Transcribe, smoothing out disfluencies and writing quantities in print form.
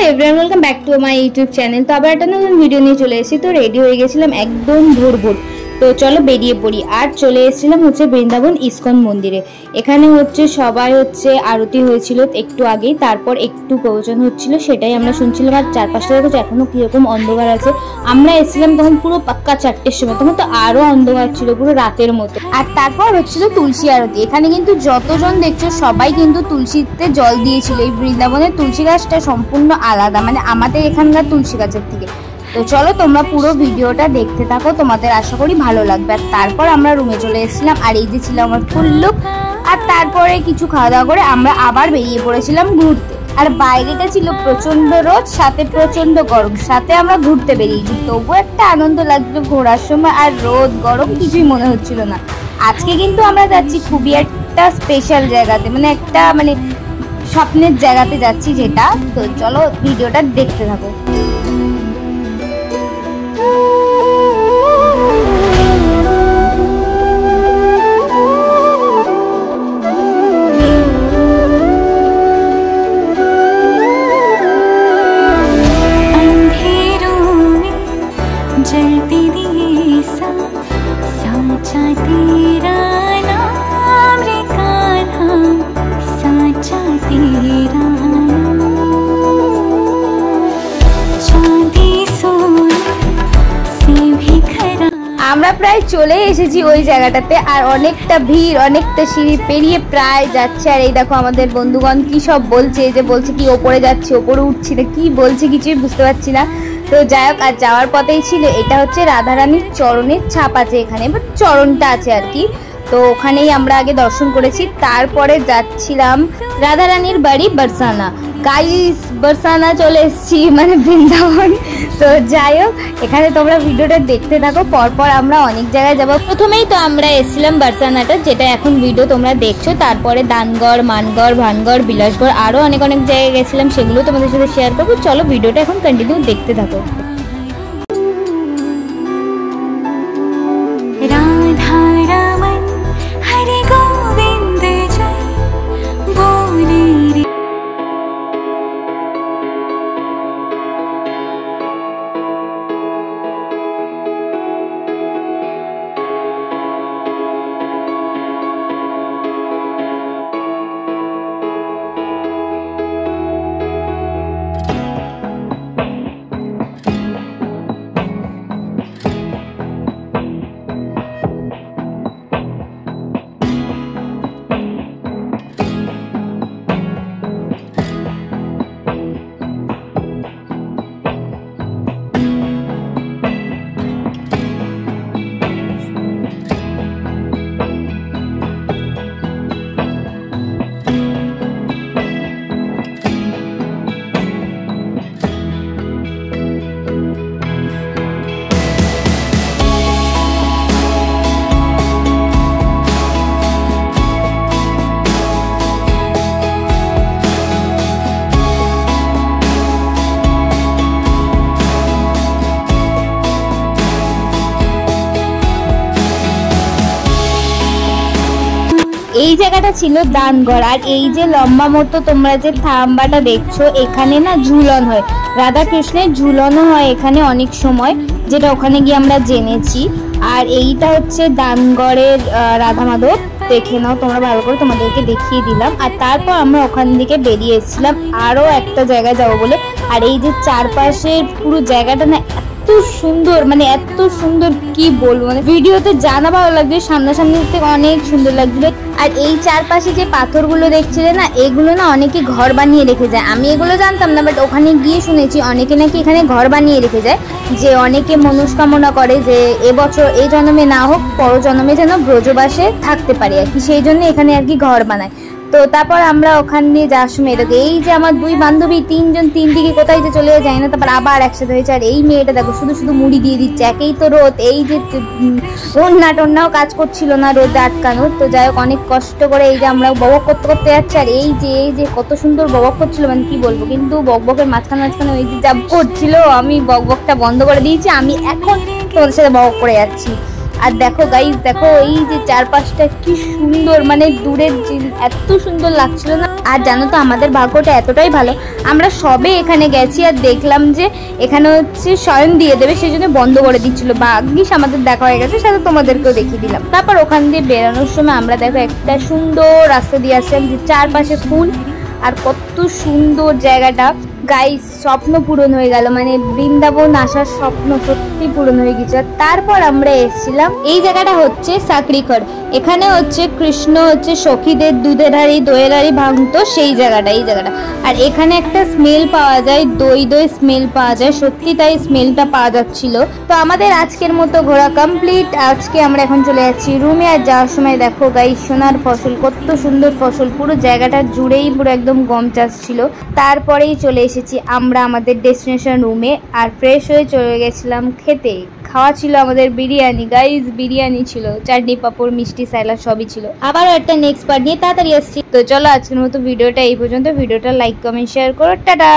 Everyone welcome back to my YouTube channel. तो आबार एक नतून भिडियो निये चले एसेছি। तो रेडी হয়ে গেছিলাম একদম ভোর ভোর। তো চলো বেরিয়ে পড়ি। আর চলে এসেছিলাম হচ্ছে বৃন্দাবন ইসকন মন্দিরে। এখানে হচ্ছে সবাই হচ্ছে আরতি হয়েছিল একটু আগেই, তারপর একটু প্রবচন হচ্ছিল, সেটাই আমরা শুনছিলাম। আর চারপাশটা দেখো এখনো কিরকম অন্ধকার আছে। আমরা এসেছিলাম তখন পুরো পাক্কা 4টের সময়, তখন তো আরো অন্ধকার ছিল, পুরো রাতের মতো। আর তারপর হচ্ছিল তুলসী আরতি। এখানে কিন্তু যতজন দেখছো সবাই কিন্তু তুলসীতে জল দিয়েছিল। এই বৃন্দাবনের তুলসী গাছটা সম্পূর্ণ আলাদা, মানে আমাদের এখানকার তুলসী গাছের থেকে। তো চলো তোমরা পুরো ভিডিওটা দেখতে থাকো, তোমাদের আশা করি ভালো লাগবে। আর তারপর আমরা রুমে চলে এসেছিলাম, আর এই যে ছিল আমার ফুল লুক। আর তারপরে কিছু খাওয়া দাওয়া করে আমরা আবার বেরিয়ে পড়েছিলাম ঘুরতে। আর বাইরেটা ছিল প্রচন্ড রোদ, সাথে প্রচন্ড গরম, সাথে আমরা ঘুরতে বেরিয়েছি। তবুও একটা আনন্দ লাগলো ঘোরার সময়, আর রোদ গরম কিছুই মনে হচ্ছিল না। আজকে কিন্তু আমরা যাচ্ছি খুবই একটা স্পেশাল জায়গাতে, মানে একটা মানে স্বপ্নের জায়গাতে যাচ্ছি যেটা। তো চলো ভিডিওটা দেখতে থাকো। আমরা প্রায় চলে এসেছি ওই জায়গাটাতে। আর অনেকটা ভিড়, অনেকটা সিঁড়ি পেরিয়ে প্রায় যাচ্ছে। আর এই দেখো আমাদের বন্ধুগণ কি সব বলছে, যে বলছে কি ওপরে যাচ্ছে, ওপরে উঠছি না, কি বলছে কিছুই বুঝতে পারছি না। তো যাই হোক, আর যাওয়ার পথেই ছিল, এটা হচ্ছে রাধারানীর চরণের ছাপ আছে এখানে, বাট চরণটা আছে আর কি। তো ওখানেই আমরা আগে দর্শন করেছি, তারপরে যাচ্ছিলাম রাধারানীর বাড়ি বরসানা। গাইস বরসানা চলে এসেছি, মানে বৃন্দাবন। তো যাই হোক, এখানে তোমরা ভিডিওটা দেখতে থাকো, পরপর আমরা অনেক জায়গায় যাবো। প্রথমেই তো আমরা এসেছিলাম বরসানাটা, যেটা এখন ভিডিও তোমরা দেখছো। তারপরে দানগড়, মানগড়, ভানগড়, বিলাসগড়, আরো অনেক অনেক জায়গায় গেছিলাম, সেগুলো তোমাদের সাথে শেয়ার করবো। চলো ভিডিওটা এখন কন্টিনিউ দেখতে থাকো। এই জায়গাটা ছিল দানগড়। আর এই যে লম্বা মতো তোমরা যে থাম্বাটা দেখছো, এখানে না ঝুলন হয়, রাধা কৃষ্ণের ঝুলনও হয় এখানে অনেক সময়, যেটা ওখানে গিয়ে আমরা জেনেছি। আর এইটা হচ্ছে দানগড়ের রাধা মাধব, দেখে নাও তোমরা ভালো করে, তোমাদেরকে দেখিয়ে দিলাম। আর তারপর আমরা ওখান থেকে বেরিয়ে এসেছিলাম আরো একটা জায়গায় যাবো বলে। আর এই যে চারপাশের পুরো জায়গাটা না এত সুন্দর, মানে এত সুন্দর কি বলবো, মানে ভিডিওতে জানা ভালো লাগবে, সামনাসামনি থেকে অনেক সুন্দর লাগবে। আর এই চারপাশে যে পাথরগুলো দেখছিলে না, এগুলো না অনেকে ঘর বানিয়ে রেখে যায়। আমি এগুলো জানতাম না, বাট ওখানে গিয়ে শুনেছি অনেকে নাকি এখানে ঘর বানিয়ে রেখে যায়, যে অনেকে মনস্কামনা করে যে এবছর এই জন্মে না হোক, পর জন্মে যেন ব্রজবাসে থাকতে পারে আর কি, সেই জন্য এখানে আর কি ঘর বানায়। তো তারপর আমরা ওখান দিয়ে যাওয়ার সময় দেখো এই যে আমার দুই বান্ধবী, তিনজন তিন দিকে কোথায় যে চলে যায় না, তারপর আবার একসাথে হয়েছে। আর এই মেয়েটা দেখো শুধু শুধু মুড়ি দিয়ে দিচ্ছে, একেই তো রোদ, এই যে ওন্না টন্নাও কাজ করছিল না রোদে আটকানোর। তো যাই হোক, অনেক কষ্ট করে এই যে আমরা বকবক করতে করতে যাচ্ছি। আর এই যে কত সুন্দর বকবক করছিল, মানে কি বলবো। কিন্তু বকবকের মাঝখানে মাঝখানে ওই যে যা করছিল, আমি বকবকটা বন্ধ করে দিয়েছি। আমি এখন তোমাদের সাথে বকবক করে যাচ্ছি। আর দেখো গাইস, দেখো এই যে চারপাশটা কি সুন্দর, মানে দূরের এত সুন্দর লাগছিল না। আর জানো তো আমাদের ভাগ্যটা এতটাই ভালো, আমরা সবে এখানে গেছি আর দেখলাম যে এখানে হচ্ছে শয়ন দিয়ে দেবে, সেই জন্য বন্ধ করে দিচ্ছিল। ভাগ্যিস আমাদের দেখা হয়ে গেছে, সাথে তোমাদেরকেও দেখিয়ে দিলাম। তারপর ওখান দিয়ে বেরোনোর সময় আমরা দেখো একটা সুন্দর রাস্তা দিয়ে আসলাম, যে চারপাশে ফুল আর কত সুন্দর জায়গাটা। গাইস স্বপ্ন পূরণ হয়ে গেল, মানে বৃন্দাবন আসার স্বপ্ন সত্যি পূরণ হয়ে গেছে। তারপর আমরা এসেছিলাম, এই জায়গাটা হচ্ছে সাকরিখর। এখানে হচ্ছে কৃষ্ণ হচ্ছে সখীদের দুধের হাড়ি দইয়ের হাড়ি ভাঙতো, সেই জায়গাটা, এই জায়গাটা। আর এখানে একটা স্মেল পাওয়া যায়, দই দই স্মেল পাওয়া যায়, সত্যি তাই স্মেলটা পাওয়া যাচ্ছিল। তো আমাদের আজকের মতো ঘোরা কমপ্লিট। আজকে আমরা এখন চলে যাচ্ছি রুমে। আর যাওয়ার সময় দেখো গাইস সোনার ফসল, কত সুন্দর ফসল, পুরো জায়গাটা জুড়েই পুরো একদম গম চাষ ছিল। তারপরেই চলে এসেছি আমরা আমাদের ডেস্টিনেশন রুমে, আর ফ্রেশ হয়ে চলে গেছিলাম খেতে। খাওয়া ছিল আমাদের বিরিয়ানি গাইস, বিরিয়ানি ছিল, চাটনি পাঁপড় মিষ্টি স্যালাড সবই ছিল। আবারও একটা নেক্সট পার্ট নিয়ে তাড়াতাড়ি আসছি। তো চলো আজকের মতো ভিডিওটা এই পর্যন্ত। ভিডিওটা লাইক কমেন্ট শেয়ার করো, টাটা।